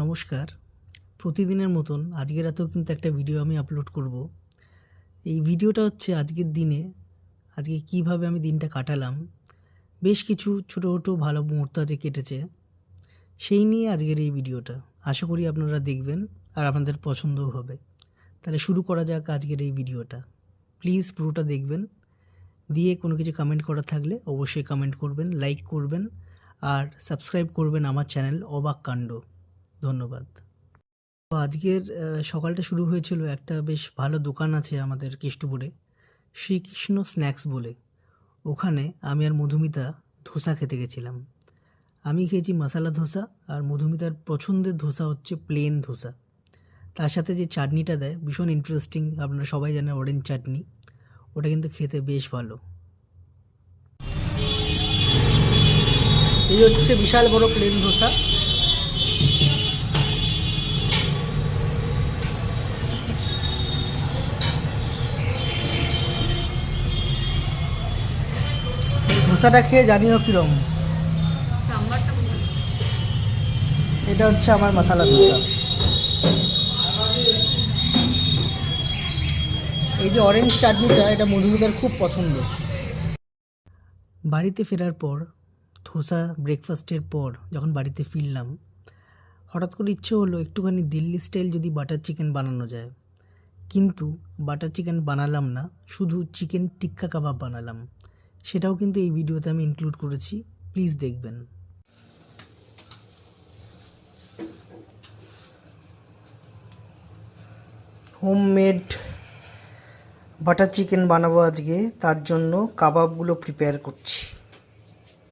নমস্কার। প্রতিদিনের মতন আজকের রাতেও কিন্তু একটা ভিডিও আমি আপলোড করব। এই ভিডিওটা হচ্ছে আজকের দিনে আজকে কিভাবে আমি দিনটা কাটালাম। বেশ কিছু ছোটো ছোটো ভালো মুহূর্ত আজকে কেটেছে, সেই নিয়ে আজকের এই ভিডিওটা। আশা করি আপনারা দেখবেন আর আপনাদের পছন্দও হবে। তাহলে শুরু করা যাক আজকের এই ভিডিওটা। প্লিজ পুরোটা দেখবেন, দিয়ে কোনো কিছু কমেন্ট করার থাকলে অবশ্যই কমেন্ট করবেন, লাইক করবেন আর সাবস্ক্রাইব করবেন আমার চ্যানেল অবাক কাণ্ড। ধন্যবাদ। তো আজকের সকালটা শুরু হয়েছিল, একটা বেশ ভালো দোকান আছে আমাদের কেষ্টপুরে, শ্রীকৃষ্ণ স্ন্যাক্স বলে। ওখানে আমি আর মধুমিতা ধোসা খেতে গেছিলাম। আমি খেয়েছি মশালা ধোসা, আর মধুমিতার পছন্দের ধোসা হচ্ছে প্লেন ধোসা। তার সাথে যে চাটনিটা দেয় ভীষণ ইন্টারেস্টিং, আপনারা সবাই জানেন অরেঞ্জ চাটনি, ওটা কিন্তু খেতে বেশ ভালো। এই হচ্ছে বিশাল বড় প্লেন ধোসা। ধোসাটা খেয়ে জানিও কিরম। এটা হচ্ছে আমার মশালা ধোসা। এই যে অরেঞ্জ চাটনিটা, এটা মধুমিতার খুব পছন্দ। বাড়িতে ফেরার পর, ধোসা ব্রেকফাস্টের পর যখন বাড়িতে ফিরলাম, হঠাৎ করে ইচ্ছে হলো একটুখানি দিল্লি স্টাইল যদি বাটার চিকেন বানানো যায়। কিন্তু বাটার চিকেন বানালাম না, শুধু চিকেন টিক্কা কাবাব বানালাম। সেটাও কিন্তু এই ভিডিওতে আমি ইনক্লুড করেছি, প্লিজ দেখবেন। হোমমেড বাটার চিকেন বানাবো আজকে, তার জন্য কাবাবগুলো প্রিপেয়ার করছি।